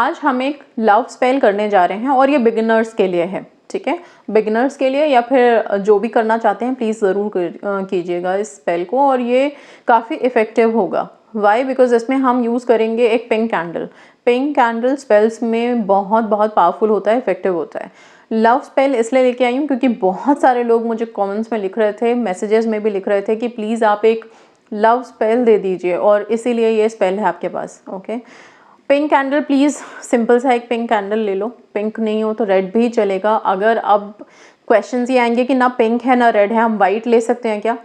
आज हम एक लव स्पेल करने जा रहे हैं और ये बिगिनर्स के लिए है, ठीक है। बिगिनर्स के लिए या फिर जो भी करना चाहते हैं प्लीज़ ज़रूर कीजिएगा इस स्पेल को, और ये काफ़ी इफ़ेक्टिव होगा। वाई? बिकॉज इसमें हम यूज़ करेंगे एक pink candle. Pink candle spells में बहुत बहुत पावरफुल होता है, इफेक्टिव होता है। लव स्पेल इसलिए लेके आई हूँ क्योंकि बहुत सारे लोग मुझे कमेंट्स में लिख रहे थे, मैसेजेस में भी लिख रहे थे कि प्लीज़ आप एक लव स्पेल दे दीजिए, और इसीलिए ये स्पेल है आपके पास। Okay, pink candle, please simple सा एक पिंक कैंडल ले लो। पिंक नहीं हो तो रेड भी चलेगा। अगर अब क्वेश्चंस ये आएंगे कि ना पिंक है ना रेड है, हम वाइट ले सकते हैं क्या?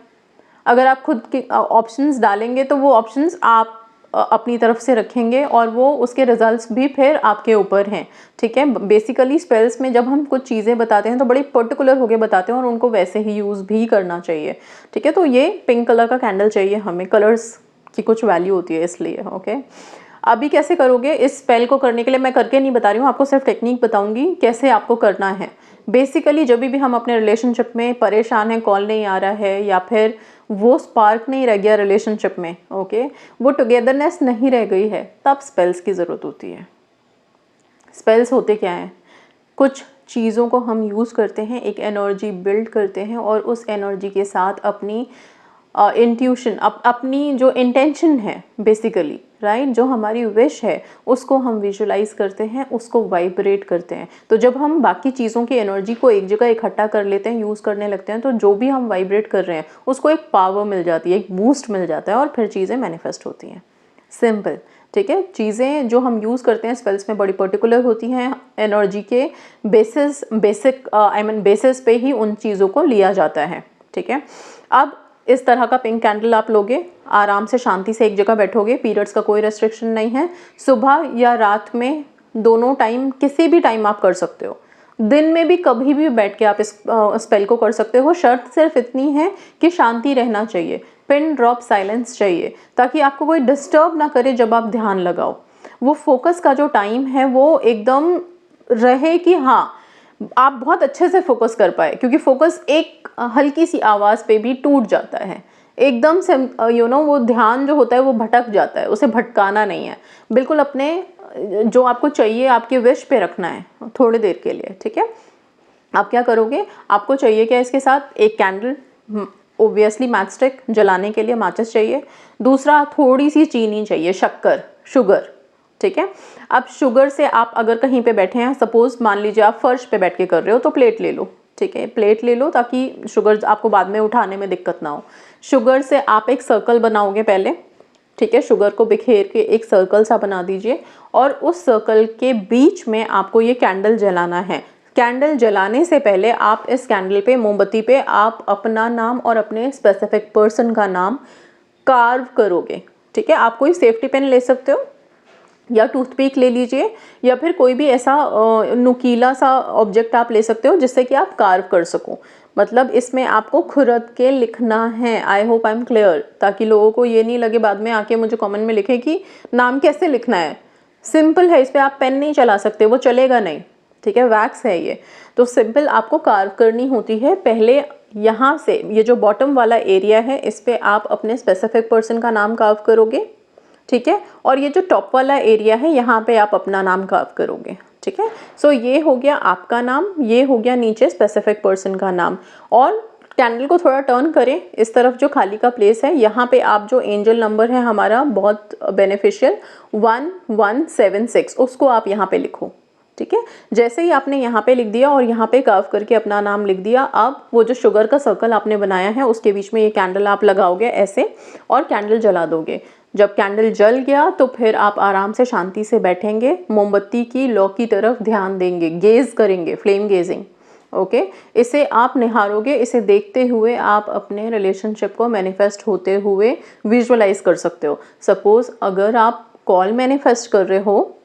अगर आप खुद के ऑप्शंस डालेंगे तो वो ऑप्शंस आप अपनी तरफ से रखेंगे और वो उसके रिजल्ट्स भी फिर आपके ऊपर हैं, ठीक है। बेसिकली स्पेल्स में जब हम कुछ चीज़ें बताते हैं तो बड़ी पर्टिकुलर होके बताते हैं और उनको वैसे ही यूज़ भी करना चाहिए, ठीक है। तो ये पिंक कलर का कैंडल चाहिए हमें, कलर्स की कुछ वैल्यू होती है इसलिए। ओके, अभी कैसे करोगे इस स्पेल को करने के लिए मैं करके नहीं बता रही हूँ, आपको सिर्फ टेक्निक बताऊंगी कैसे आपको करना है। बेसिकली जब भी हम अपने रिलेशनशिप में परेशान हैं, कॉल नहीं आ रहा है या फिर वो स्पार्क नहीं रह गया रिलेशनशिप में, ओके, वो टुगेदरनेस नहीं रह गई है, तब स्पेल्स की ज़रूरत होती है। स्पेल्स होते क्या हैं? कुछ चीज़ों को हम यूज़ करते हैं, एक एनर्जी बिल्ड करते हैं और उस एनर्जी के साथ अपनी इंट्यूशन, अपनी जो इंटेंशन है बेसिकली, राइट, जो हमारी विश है उसको हम विजुलाइज करते हैं, उसको वाइब्रेट करते हैं। तो जब हम बाकी चीज़ों की एनर्जी को एक जगह इकट्ठा कर लेते हैं, यूज़ करने लगते हैं, तो जो भी हम वाइब्रेट कर रहे हैं उसको एक पावर मिल जाती है, एक बूस्ट मिल जाता है और फिर चीज़ें मैनिफेस्ट होती हैं। सिंपल, ठीक है। चीज़ें जो हम यूज़ करते हैं स्पेल्स में बड़ी पर्टिकुलर होती हैं, एनर्जी के बेसिस पे ही उन चीज़ों को लिया जाता है, ठीक है। अब इस तरह का पिंक कैंडल आप लोगे, आराम से शांति से एक जगह बैठोगे, पीरियड्स का कोई रेस्ट्रिक्शन नहीं है, सुबह या रात में दोनों टाइम, किसी भी टाइम आप कर सकते हो, दिन में भी कभी भी बैठ के आप इस स्पेल को कर सकते हो। शर्त सिर्फ इतनी है कि शांति रहना चाहिए, पिन ड्रॉप साइलेंस चाहिए, ताकि आपको कोई डिस्टर्ब ना करे जब आप ध्यान लगाओ। वो फोकस का जो टाइम है वो एकदम रहे कि हाँ आप बहुत अच्छे से फोकस कर पाए, क्योंकि फोकस एक हल्की सी आवाज़ पे भी टूट जाता है एकदम से, वो ध्यान जो होता है वो भटक जाता है, उसे भटकाना नहीं है, बिल्कुल अपने जो आपको चाहिए आपके विश पे रखना है थोड़ी देर के लिए, ठीक है। आप क्या करोगे, आपको चाहिए क्या इसके साथ? एक कैंडल, ओब्वियसली मैच स्टिक जलाने के लिए माचिस चाहिए, दूसरा थोड़ी सी चीनी चाहिए, शक्कर, शुगर, ठीक है। अब शुगर से आप अगर कहीं पे बैठे हैं, सपोज मान लीजिए आप फर्श पे बैठ के कर रहे हो, तो प्लेट ले लो, ठीक है, प्लेट ले लो ताकि शुगर आपको बाद में उठाने में दिक्कत ना हो। शुगर से आप एक सर्कल बनाओगे पहले, ठीक है, शुगर को बिखेर के एक सर्कल सा बना दीजिए और उस सर्कल के बीच में आपको ये कैंडल जलाना है। कैंडल जलाने से पहले आप इस कैंडल पे, मोमबत्ती पे, आप अपना नाम और अपने स्पेसिफिक पर्सन का नाम कार्व करोगे, ठीक है। आप कोई सेफ्टी पेन ले सकते हो या टूथपिक ले लीजिए, या फिर कोई भी ऐसा नुकीला सा ऑब्जेक्ट आप ले सकते हो जिससे कि आप कार्व कर सको। मतलब इसमें आपको खुरद के लिखना है। I hope I am clear, ताकि लोगों को ये नहीं लगे बाद में आके मुझे कमेंट में लिखे कि नाम कैसे लिखना है। सिंपल है, इस पर आप पेन नहीं चला सकते, वो चलेगा नहीं, ठीक है, वैक्स है ये। तो सिंपल आपको कार्व करनी होती है। पहले यहाँ से ये जो बॉटम वाला एरिया है इस पर आप अपने स्पेसिफिक पर्सन का नाम कार्व करोगे, ठीक है, और ये जो टॉप वाला एरिया है यहाँ पे आप अपना नाम कार्व करोगे, ठीक है। सो ये हो गया आपका नाम, ये हो गया नीचे स्पेसिफिक पर्सन का नाम। और कैंडल को थोड़ा टर्न करें, इस तरफ जो खाली का प्लेस है यहाँ पे आप जो एंजल नंबर है हमारा बहुत बेनिफिशियल 1176, उसको आप यहाँ पे लिखो, ठीक है। जैसे ही आपने यहाँ पे लिख दिया और यहाँ पे कर्व करके अपना नाम लिख दिया, अब वो जो शुगर का सर्कल आपने बनाया है उसके बीच में ये कैंडल आप लगाओगे ऐसे और कैंडल जला दोगे। जब कैंडल जल गया तो फिर आप आराम से शांति से बैठेंगे, मोमबत्ती की लौ की तरफ ध्यान देंगे, गेज करेंगे, फ्लेम गेजिंग, ओके। इसे आप निहारोगे, इसे देखते हुए आप अपने रिलेशनशिप को मैनिफेस्ट होते हुए विजुअलाइज कर सकते हो। सपोज अगर आप कॉल मैनिफेस्ट कर रहे हो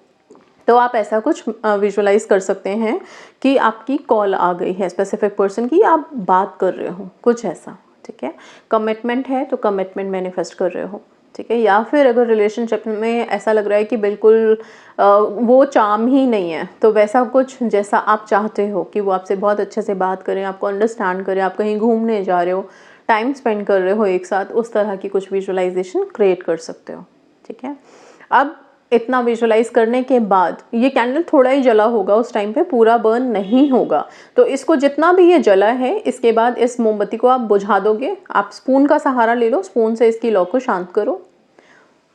तो आप ऐसा कुछ विजुअलाइज कर सकते हैं कि आपकी कॉल आ गई है स्पेसिफिक पर्सन की, आप बात कर रहे हो, कुछ ऐसा, ठीक है। कमिटमेंट है तो कमिटमेंट मैनिफेस्ट कर रहे हो, ठीक है। या फिर अगर रिलेशनशिप में ऐसा लग रहा है कि बिल्कुल वो चार्म ही नहीं है, तो वैसा कुछ जैसा आप चाहते हो कि वो आपसे बहुत अच्छे से बात करें, आपको अंडरस्टैंड करें, आप कहीं घूमने जा रहे हो, टाइम स्पेंड कर रहे हो एक साथ, उस तरह की कुछ विजुअलाइजेशन क्रिएट कर सकते हो, ठीक है। अब इतना विजुलाइज करने के बाद ये कैंडल थोड़ा ही जला होगा उस टाइम पे, पूरा बर्न नहीं होगा। तो इसको जितना भी ये जला है, इसके बाद इस मोमबत्ती को आप बुझा दोगे। आप स्पून का सहारा ले लो, स्पून से इसकी लौ को शांत करो।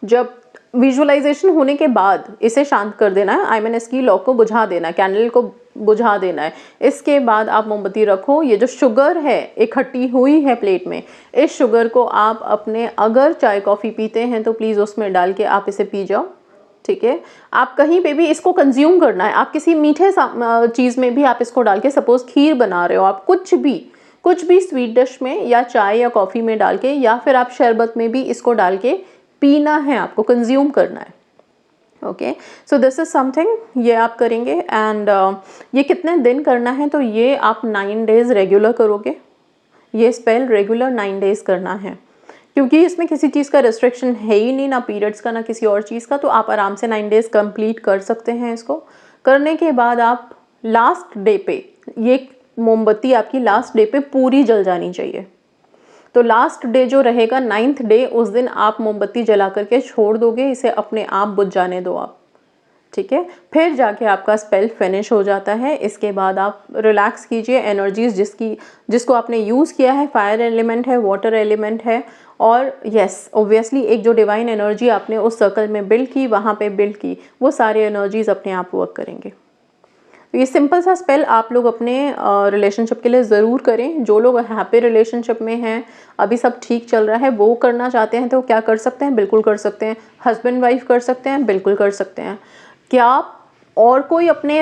जब विजुअलाइजेशन होने के बाद इसे शांत कर देना है, आई मीन इसकी लौ को बुझा देना है, कैंडल को बुझा देना है। इसके बाद आप मोमबत्ती रखो। ये जो शुगर है इकट्ठी हुई है प्लेट में, इस शुगर को आप अपने, अगर चाय कॉफ़ी पीते हैं तो प्लीज़ उसमें डाल के आप इसे पी जाओ, ठीक है। आप कहीं पे भी इसको कंज्यूम करना है, आप किसी मीठे चीज़ में भी आप इसको डाल के, सपोज खीर बना रहे हो आप, कुछ भी स्वीट डिश में या चाय या कॉफ़ी में डाल के, या फिर आप शरबत में भी इसको डाल के पीना है, आपको कंज्यूम करना है। Okay, so this is something ये आप करेंगे। एंड ये कितने दिन करना है, तो ये आप 9 डेज़ रेगुलर करोगे। ये स्पेल रेगुलर 9 डेज़ करना है, क्योंकि इसमें किसी चीज़ का रिस्ट्रिक्शन है ही नहीं, ना पीरियड्स का ना किसी और चीज़ का। तो आप आराम से 9 डेज़ कंप्लीट कर सकते हैं। इसको करने के बाद आप लास्ट डे पे, ये मोमबत्ती आपकी लास्ट डे पे पूरी जल जानी चाहिए। तो लास्ट डे जो रहेगा 9th डे, उस दिन आप मोमबत्ती जला करके छोड़ दोगे, इसे अपने आप बुझ जाने दो आप, ठीक है। फिर जाके आपका स्पेल फिनिश हो जाता है। इसके बाद आप रिलैक्स कीजिए। एनर्जीज जिसको आपने यूज़ किया है, फायर एलिमेंट है, वाटर एलिमेंट है, और यस ऑब्वियसली एक जो डिवाइन एनर्जी आपने उस सर्कल में बिल्ड की, वहाँ पे बिल्ड की, वो सारे एनर्जीज अपने आप वर्क करेंगे। तो ये सिंपल सा स्पेल आप लोग अपने रिलेशनशिप के लिए ज़रूर करें। जो लोग हैप्पी रिलेशनशिप में हैं, अभी सब ठीक चल रहा है, वो करना चाहते हैं तो क्या कर सकते हैं, बिल्कुल कर सकते हैं। हस्बैंड वाइफ कर सकते हैं, बिल्कुल कर सकते हैं। क्या और कोई अपने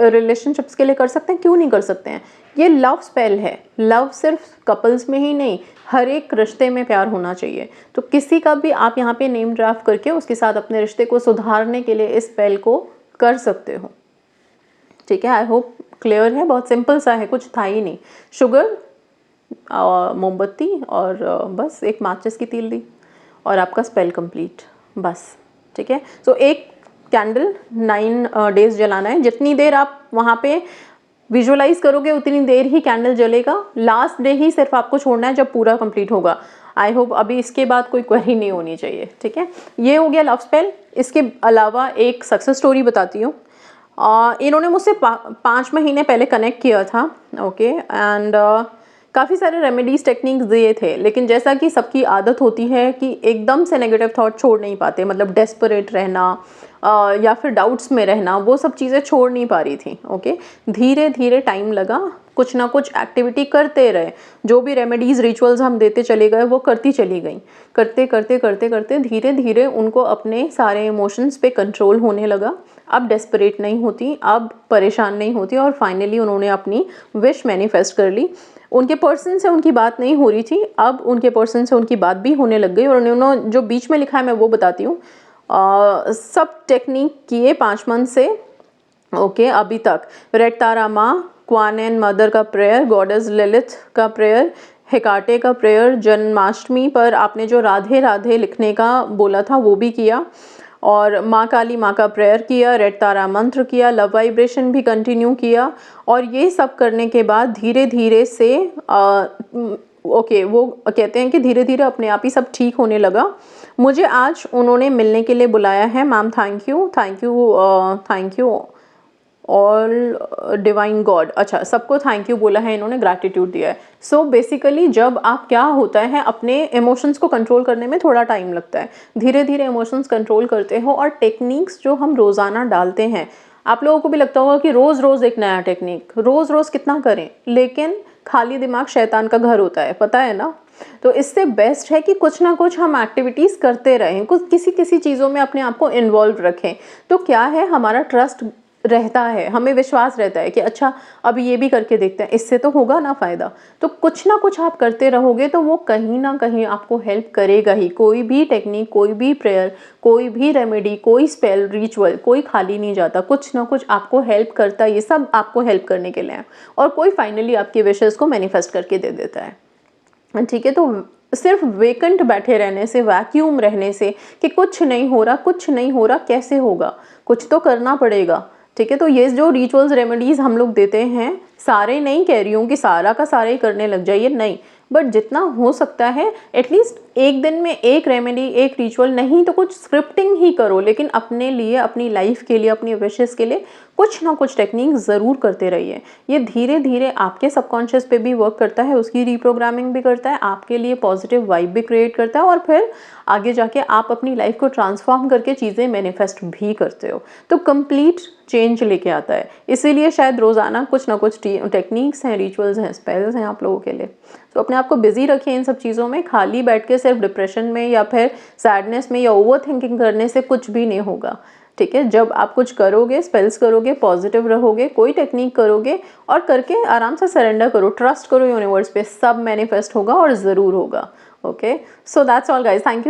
रिलेशनशिप्स के लिए कर सकते हैं, क्यों नहीं कर सकते हैं। ये लव स्पेल है। लव सिर्फ कपल्स में ही नहीं, हर एक रिश्ते में प्यार होना चाहिए। तो किसी का भी आप यहाँ पे नेम ड्राफ्ट करके उसके साथ अपने रिश्ते को सुधारने के लिए इस स्पेल को कर सकते हो, ठीक है। आई होप क्लियर है। बहुत सिंपल सा है, कुछ था ही नहीं। शुगर, मोमबत्ती और बस एक माचिस की तीली और आपका स्पेल कंप्लीट, बस, ठीक है। सो एक कैंडल 9 डेज जलाना है। जितनी देर आप वहाँ पे विजुअलाइज करोगे उतनी देर ही कैंडल जलेगा। लास्ट डे ही सिर्फ आपको छोड़ना है जब पूरा कंप्लीट होगा। आई होप अभी इसके बाद कोई क्वेरी नहीं होनी चाहिए, ठीक है। ये हो गया लव स्पेल। इसके अलावा एक सक्सेस स्टोरी बताती हूँ। इन्होंने मुझसे 5 महीने पहले कनेक्ट किया था, ओके। एंड काफ़ी सारे रेमेडीज़ टेक्निक्स दिए थे, लेकिन जैसा कि सबकी आदत होती है कि एकदम से नेगेटिव थॉट छोड़ नहीं पाते, मतलब डेस्परेट रहना या फिर डाउट्स में रहना, वो सब चीज़ें छोड़ नहीं पा रही थी, ओके। धीरे धीरे टाइम लगा, कुछ ना कुछ एक्टिविटी करते रहे। जो भी रेमेडीज़ रिचुअल्स हम देते चले गए वो करती चली गई। करते करते करते करते धीरे धीरे उनको अपने सारे इमोशंस पे कंट्रोल होने लगा। अब डेस्परेट नहीं होती, अब परेशान नहीं होती, और फाइनली उन्होंने अपनी विश मैनिफेस्ट कर ली। उनके पर्सन से उनकी बात नहीं हो रही थी, अब उनके पर्सन से उनकी बात भी होने लग गई। और उन्होंने जो बीच में लिखा है मैं वो बताती हूँ। सब टेक्निक किए 5 मंथ से, ओके। अभी तक रेड तारा माँ, क्वान एंड मदर का प्रेयर, गॉडेस ललित का प्रेयर, हेकाटे का प्रेयर, जन्माष्टमी पर आपने जो राधे राधे लिखने का बोला था वो भी किया, और माँ काली माँ का प्रेयर किया, रेड तारा मंत्र किया, लव वाइब्रेशन भी कंटिन्यू किया। और ये सब करने के बाद धीरे धीरे से ओके, वो कहते हैं कि धीरे धीरे अपने आप ही सब ठीक होने लगा। मुझे आज उन्होंने मिलने के लिए बुलाया है। Ma'am thank you, thank you, thank you all divine God. अच्छा, सबको थैंक यू बोला है इन्होंने, ग्रैटिट्यूड दिया है। सो बेसिकली जब आप, क्या होता है, अपने इमोशंस को कंट्रोल करने में थोड़ा टाइम लगता है। धीरे धीरे इमोशंस कंट्रोल करते हो, और टेक्निक्स जो हम रोज़ाना डालते हैं, आप लोगों को भी लगता होगा कि रोज़ रोज़ एक नया टेक्निक, रोज़ रोज़ कितना करें, लेकिन खाली दिमाग शैतान का घर होता है, पता है ना। तो इससे बेस्ट है कि कुछ ना कुछ हम एक्टिविटीज़ करते रहें, कुछ किसी चीज़ों में अपने आप को इन्वॉल्व रखें। तो क्या है, हमारा ट्रस्ट रहता है, हमें विश्वास रहता है कि अच्छा अब ये भी करके देखते हैं, इससे तो होगा ना फ़ायदा। तो कुछ ना कुछ आप करते रहोगे तो वो कहीं ना कहीं आपको हेल्प करेगा ही। कोई भी टेक्निक, कोई भी प्रेयर, कोई भी रेमेडी, कोई स्पेल, रिचुअल, कोई खाली नहीं जाता, कुछ ना कुछ आपको हेल्प करता है। ये सब आपको हेल्प करने के लिए है, और कोई फाइनली आपकी विशेज़ को मैनिफेस्ट करके दे देता है, ठीक है। तो सिर्फ वेकेंट बैठे रहने से, वैक्यूम रहने से कि कुछ नहीं हो रहा, कुछ नहीं हो रहा, कैसे होगा, कुछ तो करना पड़ेगा, ठीक है। तो ये जो रिचुअल्स रेमेडीज़ हम लोग देते हैं, सारे नहीं कह रही हूँ कि सारा का सारा ही करने लग जाइए, नहीं, बट जितना हो सकता है एटलीस्ट एक दिन में एक रेमेडी, एक रिचुअल नहीं तो कुछ स्क्रिप्टिंग ही करो, लेकिन अपने लिए, अपनी लाइफ के लिए, अपनी विशेस के लिए कुछ ना कुछ टेक्निक ज़रूर करते रहिए। ये धीरे धीरे आपके सबकॉन्शियस पे भी वर्क करता है, उसकी रीप्रोग्रामिंग भी करता है, आपके लिए पॉजिटिव वाइब भी क्रिएट करता है और फिर आगे जाके आप अपनी लाइफ को ट्रांसफॉर्म करके चीज़ें मैनिफेस्ट भी करते हो। तो कंप्लीट चेंज लेके आता है। इसीलिए शायद रोज़ाना कुछ ना कुछ टेक्निक्स हैं, रिचुअल्स हैं, स्पेल्स हैं आप लोगों के लिए। तो अपने आप को बिजी रखिए इन सब चीज़ों में। खाली बैठ के सिर्फ डिप्रेशन में या फिर सैडनेस में या ओवर थिंकिंग करने से कुछ भी नहीं होगा, ठीक है। जब आप कुछ करोगे, स्पेल्स करोगे, पॉजिटिव रहोगे, कोई टेक्निक करोगे और करके आराम से सरेंडर करो, ट्रस्ट करो यूनिवर्स पे, सब मैनिफेस्ट होगा और ज़रूर होगा। Okay, so that's all guys, thank you.